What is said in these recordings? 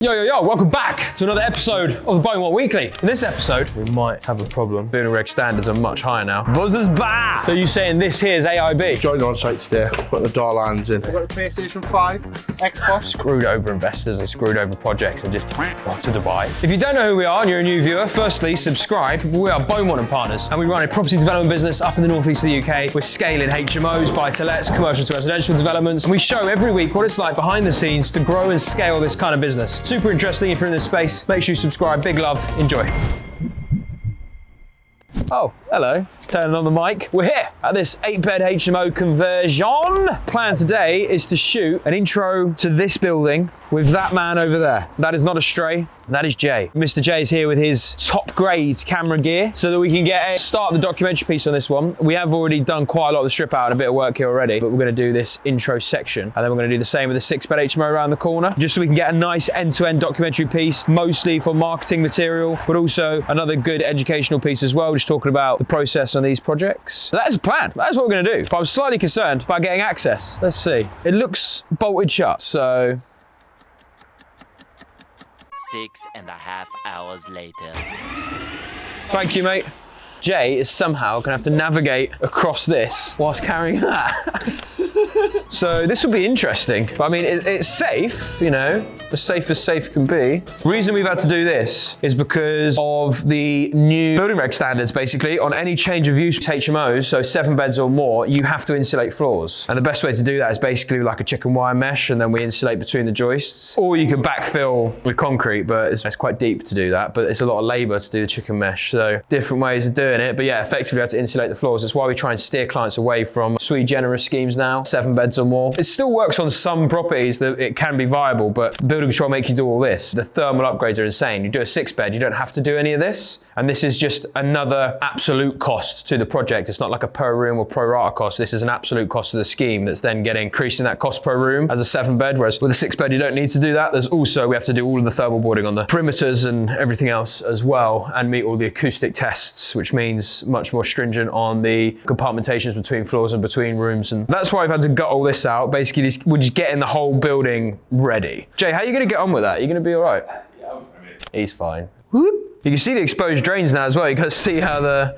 Yo, welcome back to another episode of the Beaumont Weekly. In this episode, we might have a problem. Building reg standards are much higher now. Buzzers back! So you saying this here is AIB? Joined on site today, got the door lines in. I've got the PlayStation 5, Xbox. Screwed over investors and screwed over projects and just off to Dubai. If you don't know who we are and you're a new viewer, firstly, subscribe. We are Beaumont & Partners and we run a property development business up in the northeast of the UK. We're scaling HMOs, buy-to-lets, commercial to residential developments. And we show every week what it's like behind the scenes to grow and scale this kind of business. Super interesting if you're in this space. Make sure you subscribe. Big love. Enjoy. Oh, hello. It's turning on the mic. We're here at this 8-bed HMO conversion. Plan today is to shoot an intro to this building with that man over there. That is not a stray. That is Jay. Mr. J is here with his top grade camera gear so that we can start the documentary piece on this one. We have already done quite a lot of the strip out and a bit of work here already, but we're going to do this intro section and then we're going to do the same with the 6-bed HMO around the corner, just so we can get a nice end-to-end documentary piece, mostly for marketing material, but also another good educational piece as well, just talking about the process on these projects. So that is a plan. That's what we're going to do. But I'm slightly concerned about getting access. Let's see. It looks bolted shut, so 6.5 hours later. thank you, mate. Jay is somehow going to have to navigate across this whilst carrying that. So this will be interesting. But I mean, it's safe, you know, as safe can be. The reason we've had to do this is because of the new building reg standards, basically. On any change of use HMOs, so 7 beds or more, you have to insulate floors. And the best way to do that is basically like a chicken wire mesh, and then we insulate between the joists. Or you can backfill with concrete, but it's quite deep to do that. But it's a lot of labor to do the chicken mesh. So different ways of doing it. But yeah, effectively we have to insulate the floors. That's why we try and steer clients away from sui generis schemes now, 7 beds or more. It still works on some properties that it can be viable, but building control makes you do all this. The thermal upgrades are insane. You do a 6-bed, you don't have to do any of this. And this is just another absolute cost to the project. It's not like a per room or pro rata cost. This is an absolute cost of the scheme that's then getting increased in that cost per room as a 7-bed, whereas with a 6-bed, you don't need to do that. There's also, we have to do all of the thermal boarding on the perimeters and everything else as well, and meet all the acoustic tests, which means much more stringent on the compartmentations between floors and between rooms. And that's why I've had to gut all this out. Basically, we're just getting the whole building ready. Jay, how are you going to get on with that? Are you going to be all right? Yeah, He's fine. Whoop. You can see the exposed drains now as well. You can see how the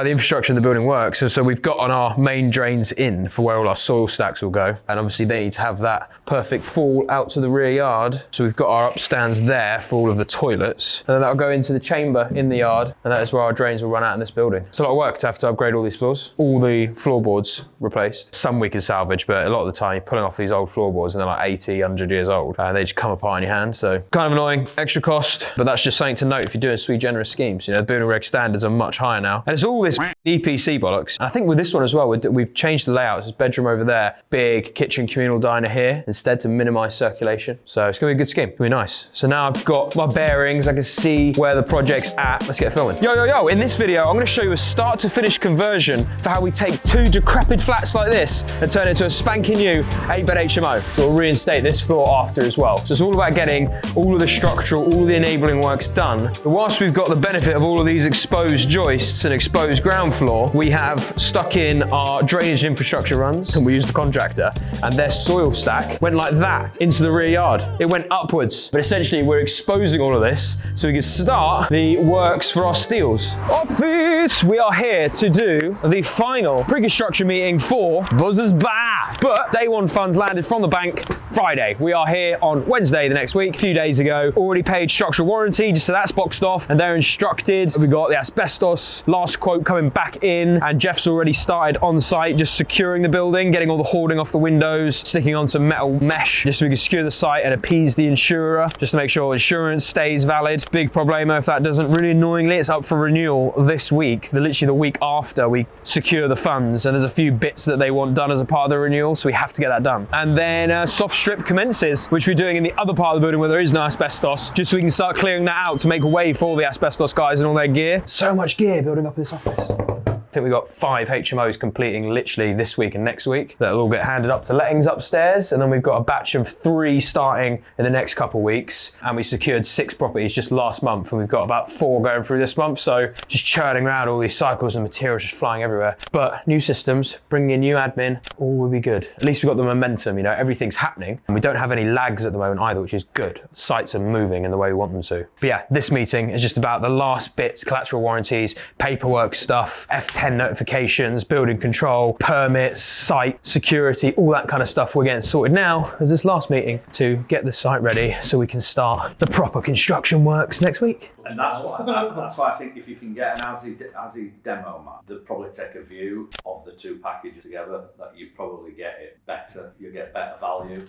infrastructure in the building works. So we've got on our main drains in for where all our soil stacks will go. And obviously they need to have that perfect fall out to the rear yard. So we've got our upstands there for all of the toilets. And then that'll go into the chamber in the yard. And that is where our drains will run out in this building. It's a lot of work to have to upgrade all these floors. All the floorboards replaced. Some we can salvage, but a lot of the time you're pulling off these old floorboards and they're like 80, 100 years old. And they just come apart in your hand. So kind of annoying, extra cost, but that's just something to note if you're doing sui generis schemes. You know, the building reg standards are much higher now. And it's all this EPC bollocks. And I think with this one as well, we've changed the layout. There's a bedroom over there, big kitchen communal diner here, instead to minimize circulation. So it's gonna be a good scheme, it's gonna be nice. So now I've got my bearings, I can see where the project's at. Let's get filming. Yo, in this video, I'm gonna show you a start to finish conversion for how we take 2 decrepit flats like this and turn it into a spanking new 8-bed HMO. So we'll reinstate this floor after as well. So it's all about getting all of the structural, all the enabling works done. But whilst we've got the benefit of all of these exposed joists and exposed ground floor, we have stuck in our drainage infrastructure runs, and we used the contractor, and their soil stack went like that into the rear yard. It went upwards, but essentially we're exposing all of this so we can start the works for our steels. Office! We are here to do the final pre-construction meeting for Buzzers Bar. But day one funds landed from the bank Friday. We are here on Wednesday the next week, a few days ago. Already paid structural warranty, just so that's boxed off, and they're instructed. We got the asbestos last quote coming back in, and Jeff's already started on site just securing the building, getting all the hoarding off the windows, sticking on some metal mesh just so we can secure the site and appease the insurer, just to make sure insurance stays valid. Big problemo if that doesn't. Really annoyingly, it's up for renewal this week, literally the week after we secure the funds, and there's a few bits that they want done as a part of the renewal, so we have to get that done. And then soft strip commences, which we're doing in the other part of the building where there is no asbestos, just so we can start clearing that out to make way for all the asbestos guys and all their gear. So much gear building up in this office. think we've got 5 HMOs completing literally this week and next week that'll all get handed up to lettings upstairs. And then we've got a batch of 3 starting in the next couple of weeks. And we secured 6 properties just last month. And we've got about 4 going through this month. So just churning around all these cycles and materials just flying everywhere. But new systems, bringing in new admin, all will be good. At least we've got the momentum, you know, everything's happening. And we don't have any lags at the moment either, which is good. Sites are moving in the way we want them to. But yeah, this meeting is just about the last bits, collateral warranties, paperwork stuff, F10 notifications, building control, permits, site security, all that kind of stuff we're getting sorted now as this last meeting to get the site ready so we can start the proper construction works next week. And that's why I think if you can get an ASI demo map, they'll probably take a view of the 2 packages together, that you probably get it better, you get better value.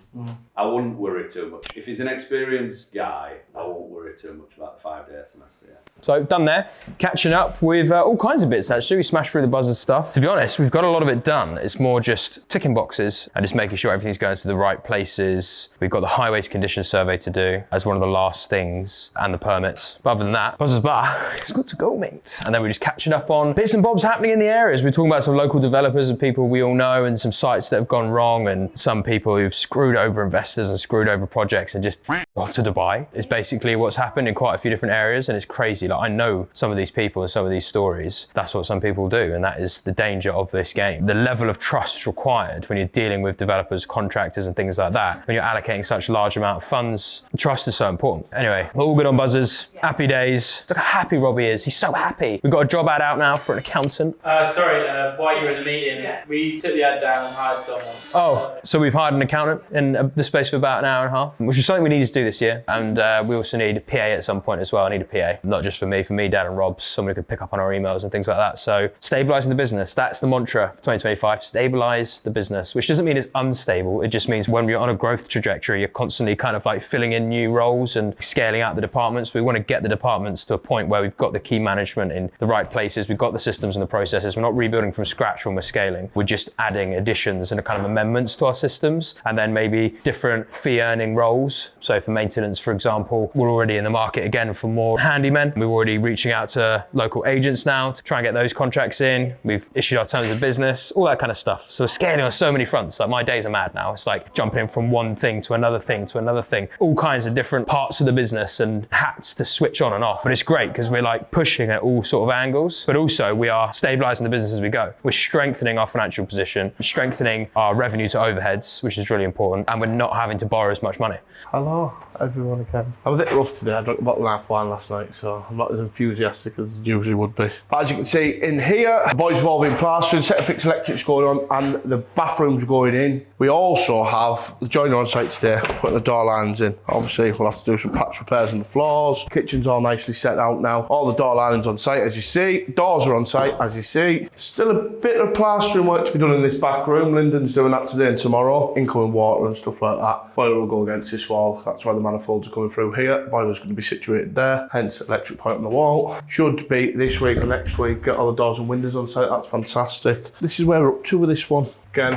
I wouldn't worry too much. If he's an experienced guy, I won't worry too much about the 5-day semester yet. So done there, catching up with all kinds of bits actually. We smashed through the buzzers stuff. To be honest, we've got a lot of it done. It's more just ticking boxes and just making sure everything's going to the right places. We've got the highways condition survey to do as one of the last things, and the permits. But other than that, buzzers bar, it's good to go, mate. And then we're just catching up on bits and bobs happening in the areas. We're talking about some local developers and people we all know, and some sites that have gone wrong, and some people who've screwed over investors and screwed over projects and just off to Dubai. It's basically what's happened in quite a few different areas, and it's crazy. Like, I know some of these people and some of these stories. That's what some people do, and that is the danger of this game. The level of trust required when you're dealing with developers, contractors and things like that, when you're allocating such a large amount of funds, trust is so important. Anyway, we're all good on buzzers. Happy days. Look how happy Robbie is. He's so happy. We've got a job ad out now for an accountant. While you were in the meeting, we took the ad down and hired someone. Oh, so we've hired an accountant in the space of about an hour and a half, which is something we needed to do this year. And we also need a PA at some point as well. I need a PA, not just for me, Dad and Rob's, someone who could pick up on our emails and things like that. So stabilizing the business, that's the mantra for 2025, stabilize the business, which doesn't mean it's unstable. It just means when you're on a growth trajectory, you're constantly kind of like filling in new roles and scaling out the departments. We want to get the departments to a point where we've got the key management in the right places. We've got the systems and the processes. We're not rebuilding from scratch when we're scaling. We're just adding additions and a kind of amendments to our systems, and then maybe different fee earning roles. So for maintenance, for example, we're already in the market again for more handymen. We're already reaching out to local agents now to try and get those contracts in. We've issued our terms of business, all that kind of stuff. So we're scaling on so many fronts. Like, my days are mad now. It's like jumping in from one thing to another thing to another thing, all kinds of different parts of the business and hats to switch on and off. But it's great because we're like pushing at all sort of angles, but also we are stabilizing the business as we go. We're strengthening our financial position, strengthening our revenue to overheads, which is really important, and we're not having to borrow as much money. Hello, everyone again. I'm a bit rough today. I drank a bottle of wine last night, so I'm not as enthusiastic as I usually would be. But as you can see in here, the boys have all been plastering, set of fixed electrics going on, and the bathrooms going in. We also have the joiner on site today, putting the door lines in. Obviously, we'll have to do some patch repairs on the floors. Kitchen's all nicely set out now. All the door linings on site, as you see. Doors are on site, as you see. Still a bit of plastering work to be done in this back room. Lyndon's doing that today and tomorrow. Incoming water and stuff like that. Boiler will go against this wall. That's why the manifolds are coming through here. Boiler's going to be situated there. Hence, electric point on the wall. Should be this week or next week. Get all the doors and windows on site. That's fantastic. This is where we're up to with this one. Again,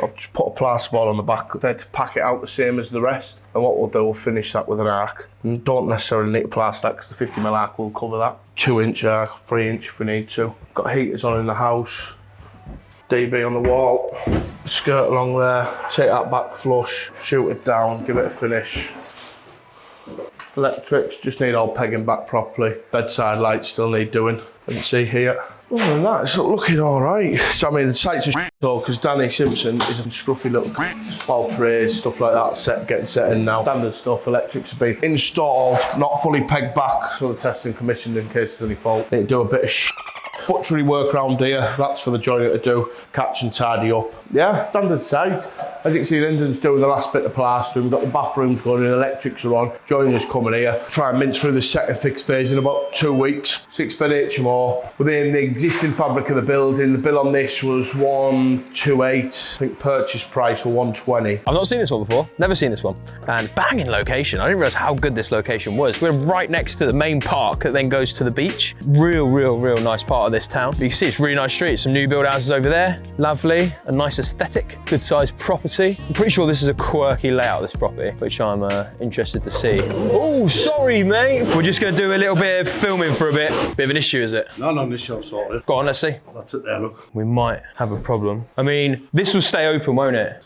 I've just put a plasterboard on the back there to pack it out the same as the rest. And what we'll do, we'll finish that with an arc. And don't necessarily need to plaster that because the 50mm arc will cover that. 2-inch arc, 3-inch if we need to. Got heaters on in the house. DB on the wall. Skirt along there. Take that back flush. Shoot it down. Give it a finish. Electrics just need all pegging back properly. Bedside lights still need doing. As you see here. Other than that, it's looking alright. So, I mean, the site's just though, because Danny Simpson is a scruffy little ball trays, stuff like that, getting set in now. Standard stuff, electrics have been installed, not fully pegged back, so the testing commissioned in case there's any fault. Need to do a bit of butchery work around here, that's for the joiner to do, catch and tidy up. Yeah, standard site. As you can see, Lyndon's doing the last bit of plastering. We've got the bathrooms going in, electrics are on. Joiner's coming here. Try and mince through the set and fix phase in about 2 weeks. 6-bed HMO. Within the existing fabric of the building, the bill on this was 128. I think purchase price was 120. I've not seen this one before, never seen this one. And banging location. I didn't realise how good this location was. We're right next to the main park that then goes to the beach. Real nice part of this town. But you can see it's a really nice street. Some new build houses over there. Lovely, a nice aesthetic, good sized property. I'm pretty sure this is a quirky layout, this property, which I'm interested to see. Oh, sorry, mate. We're just going to do a little bit of filming for a bit. Bit of an issue, is it? No, no, this shop's sorted. Go on, let's see. That's it there, look. We might have a problem. I mean, this will stay open, won't it?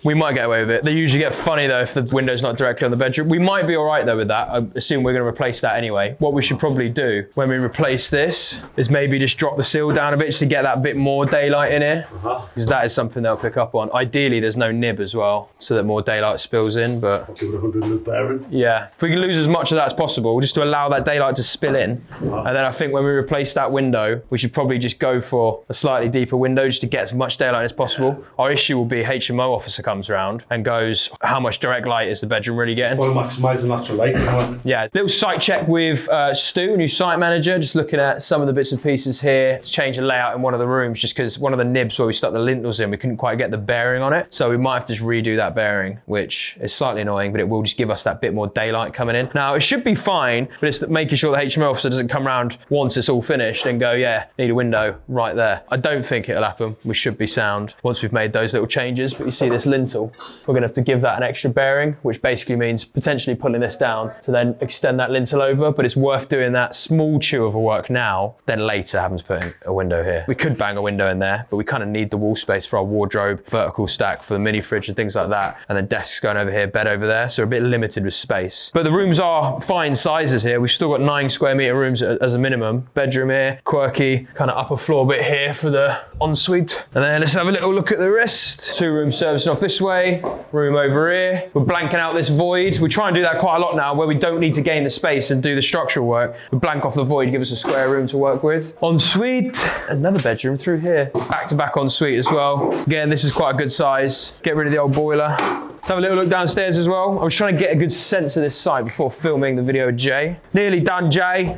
We might get away with it. They usually get funny though if the window's not directly on the bedroom. We might be all right though with that. I assume we're going to replace that anyway. What we should probably do when we replace this is maybe just drop the sill down a bit just to get that bit more daylight in here. Because that is something they'll pick up on. Ideally, there's no nib as well, so that more daylight spills in, but... I'll give it 100 mil bearing. Yeah, if we can lose as much of that as possible, just to allow that daylight to spill in. And then I think when we replace that window, we should probably just go for a slightly deeper window just to get as much daylight as possible. Our issue will be HMO officer comes around and goes, how much direct light is the bedroom really getting? Well, maximise the natural light. Yeah, little site check with Stu, new site manager, just looking at some of the bits and pieces here to change the layout in one of the rooms, just because one of the nibs where we stuck the lintels in, we couldn't quite get the bearing on it. So we might have to just redo that bearing, which is slightly annoying, but it will just give us that bit more daylight coming in. Now, it should be fine, but it's making sure the HMO officer doesn't come around once it's all finished and go, yeah, need a window right there. I don't think it'll happen. We should be sound once we've made those little changes, but you see this lintel, we're gonna have to give that an extra bearing, which basically means potentially pulling this down to then extend that lintel over, but it's worth doing that small chew of a work now, then later having to put in a window here. We could bang a window in there, but we kind of need the wall space for our wardrobe, vertical stack for the mini fridge and things like that, and then desks going over here, bed over there, so we're a bit limited with space. But the rooms are fine sizes here. We've still got 9 square meter rooms as a minimum. Bedroom here, quirky, kind of upper floor bit here for the ensuite. And then let's have a little look at the rest. 2 rooms servicing off this way, room over here. We're blanking out this void. We try and do that quite a lot now where we don't need to gain the space and do the structural work. We blank off the void, give us a square room to work with. Ensuite, another bedroom through here. Back to back ensuite as well. Again, this is quite a good size. Get rid of the old boiler. Let's have a little look downstairs as well. I was trying to get a good sense of this site before filming the video with Jay. Nearly done, Jay.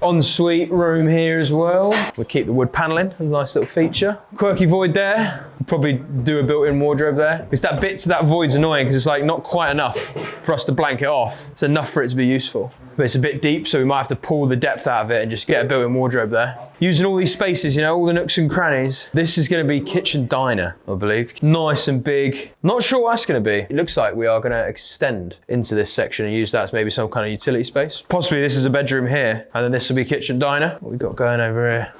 Ensuite room here as well. We'll keep the wood paneling, a nice little feature. Quirky void there. We'll probably do a built-in wardrobe there. Because that bit to that void's annoying because it's like not quite enough for us to blank it off. It's enough for it to be useful. But it's a bit deep, so we might have to pull the depth out of it and just get a built-in wardrobe there. Using all these spaces, you know, all the nooks and crannies. This is going to be kitchen diner, I believe. Nice and big. Not sure what that's going to be. It looks like we are going to extend into this section and use that as maybe some kind of utility space. Possibly this is a bedroom here, and then this will be kitchen diner. What we got going over here?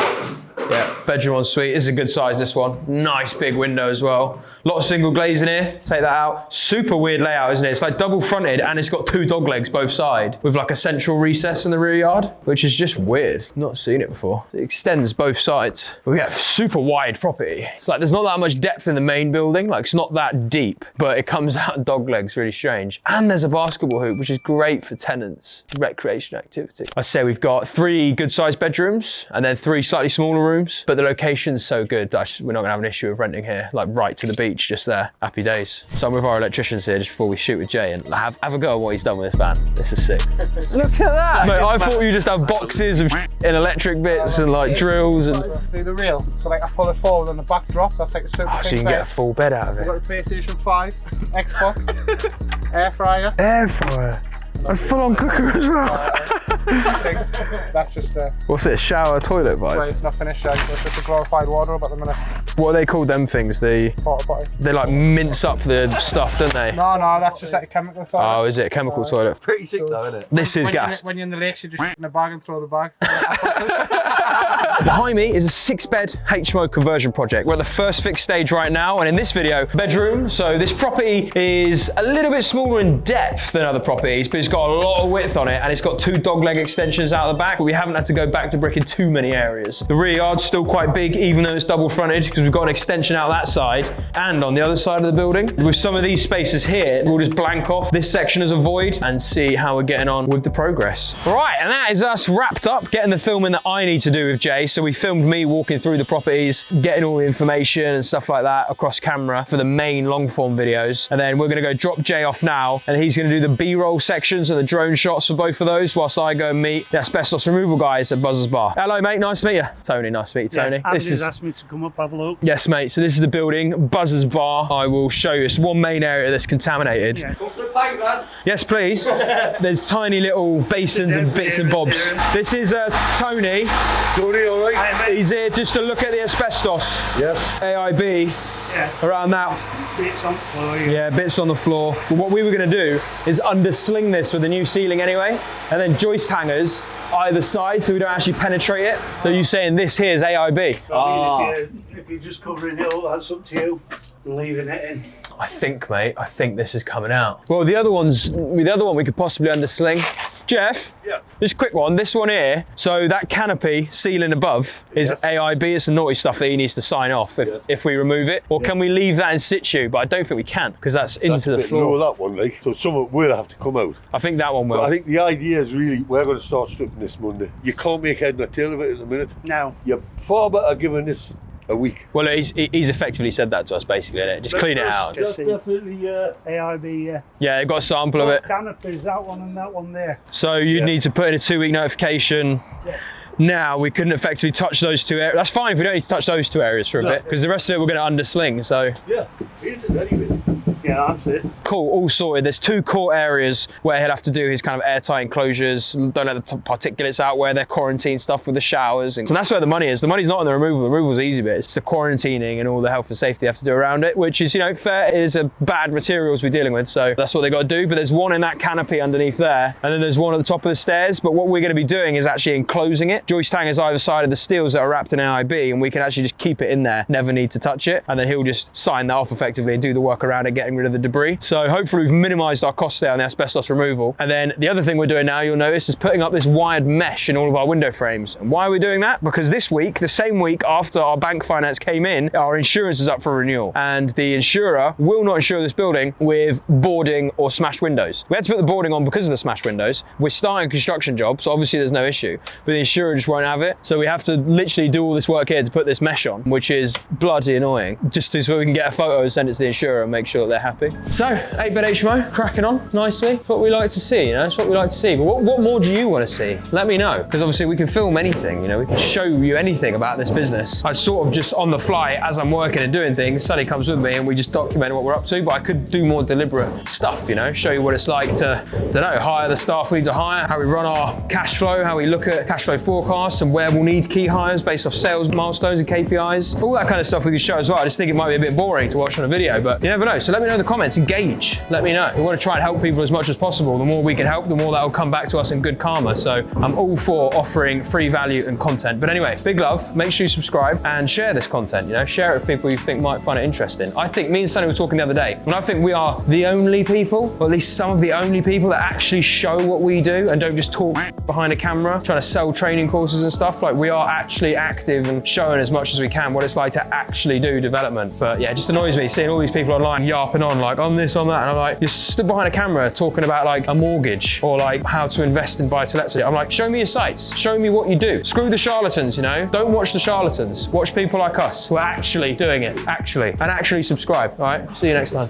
Yeah, bedroom ensuite. This is a good size, this one. Nice big window as well. A lot of single glazing here. Take that out. Super weird layout, isn't it? It's like double fronted and it's got 2 dog legs both sides with like a central recess in the rear yard, which is just weird. Not seen it before. It extends both sides. We get super wide property. It's like there's not that much depth in the main building. Like it's not that deep, but it comes out dog legs, really strange. And there's a basketball hoop, which is great for tenants. Recreation activity. I say we've got 3 good sized bedrooms and then 3 slightly smaller rooms, but the location's so good that we're not gonna have an issue of renting here, like right to the beach, just there. Happy days. So I'm with our electricians here just before we shoot with Jay and have a go at what he's done with this van. This is sick. Look at that! Mate, I thought you just have boxes of in electric bits and like drills and... See the reel? So like I pull it forward on the backdrop, that's like a super so you can get a full bed out of it. We've got the PlayStation 5, Xbox, air fryer. Air fryer. And full-on cooker as well. That's just what's it, shower, toilet vibe? well, it's not finished yet, it's just a glorified wardrobe at the minute. What are they called, them things? Porta potty. They like mince up the stuff, don't they? No, that's just like a chemical toilet. Oh, is it a chemical toilet? Pretty sick though, isn't it? This is when gas. When you're in the lakes, you just shit in a bag and throw the bag. Behind me is a 6-bed HMO conversion project. We're at the first fixed stage right now, and in this video, bedroom. So this property is a little bit smaller in depth than other properties, but it's got a lot of width on it, and it's got 2 dogleg extensions out the back, but we haven't had to go back to brick in too many areas. The rear yard's still quite big, even though it's double fronted, because we've got an extension out that side and on the other side of the building. With some of these spaces here, we'll just blank off this section as a void and see how we're getting on with the progress. Right, and that is us wrapped up, getting the filming that I need to do with Jay. So we filmed me walking through the properties, getting all the information and stuff like that across camera for the main long form videos. And then we're gonna go drop Jay off now, and he's gonna do the B-roll section elevations and the drone shots for both of those whilst I go and meet the asbestos removal guys at Buzzers Bar. Hello, mate. Nice to meet you. Tony, nice to meet you, Tony. Yeah, Andy's asked me to come up, have a look. Yes, mate. So this is the building, Buzzers Bar. I will show you. It's one main area that's contaminated. Yeah. Yes, please. There's tiny little basins and bits and bobs. This is Tony. Tony, all right? He's here just to look at the asbestos. Yes. AIB. Yeah. Around that. Bits on the floor. Yeah, bits on the floor. But what we were going to do is undersling this with a new ceiling anyway, and then joist hangers either side so we don't actually penetrate it. So you're saying this here is AIB? I mean, if you're just covering it up, that's up to you. And leaving it in. I think, mate, I think this is coming out. Well, the other one we could possibly undersling. Jeff, Yeah. just a quick one. This one here, so that canopy ceiling above is AIB. It's the naughty stuff that he needs to sign off if we remove it. Or can we leave that in situ? But I don't think we can because that's into the floor. That one, like, so some of it will have to come out. I think that one will. But I think the idea is really, we're going to start stripping this Monday. You can't make head and tail of it at the minute. No. You're far better giving this a week. Well, he's effectively said that to us basically, innit? Just clean it out. That's definitely, AIB, yeah. Yeah, it got a sample of it. Canopies, that one and that one there. So you'd need to put in a 2-week notification. Yeah. Now we couldn't effectively touch those two areas. That's fine if we don't need to touch those two areas for a bit, because the rest of it we're going to undersling. So yeah, anyway. Yeah, that's it. cool, all sorted. There's 2 core areas where he'll have to do his kind of airtight enclosures, don't let the particulates out, where they're quarantine stuff with the showers. And that's where the money is. The money's not on the removal. The removal's the easy bit. It's the quarantining and all the health and safety you have to do around it, which is, you know, fair. It is a bad materials we're dealing with, so that's what they got to do. But there's one in that canopy underneath there, and then there's one at the top of the stairs. But what we're going to be doing is actually enclosing it. Joist hangers either side of the steels that are wrapped in AIB, and we can actually just keep it in there, never need to touch it. And then he'll just sign that off effectively and do the work around it, getting rid of the debris. So hopefully we've minimised our costs there on the asbestos removal. And then the other thing we're doing now, you'll notice, is putting up this wired mesh in all of our window frames. And why are we doing that? Because this week, the same week after our bank finance came in, our insurance is up for renewal. And the insurer will not insure this building with boarding or smashed windows. We had to put the boarding on because of the smashed windows. We're starting a construction job, so obviously there's no issue. But the insurer just won't have it. So we have to literally do all this work here to put this mesh on, which is bloody annoying. Just so we can get a photo and send it to the insurer and make sure that they're happy. So 8-bed HMO, cracking on nicely. It's what we like to see, you know, it's what we like to see. But what more do you want to see? Let me know, because obviously we can film anything, you know, we can show you anything about this business. I sort of just on the fly, as I'm working and doing things, Sonny comes with me and we just document what we're up to, but I could do more deliberate stuff, you know, show you what it's like to, don't know, hire the staff we need to hire, how we run our cash flow, how we look at cash flow forecasts and where we'll need key hires based off sales milestones and KPIs, all that kind of stuff we can show as well. I just think it might be a bit boring to watch on a video, but you never know. So let me know in the comments, engage, let me know. We want to try and help people as much as possible. The more we can help, the more that will come back to us in good karma. So I'm all for offering free value and content. But anyway, big love, make sure you subscribe and share this content, you know, share it with people you think might find it interesting. I think me and Sonny were talking the other day, and I think we are the only people, or at least some of the only people that actually show what we do and don't just talk behind a camera, trying to sell training courses and stuff. Like, we are actually active and showing as much as we can what it's like to actually do development. But yeah, it just annoys me seeing all these people online yarping on like on this, on that, and I'm like, you're stood behind a camera talking about like a mortgage or like how to invest in buy-to-lets. I'm like, show me your sites, show me what you do. Screw the charlatans, you know? Don't watch the charlatans. Watch people like us who are actually doing it, and actually subscribe. All right, see you next time.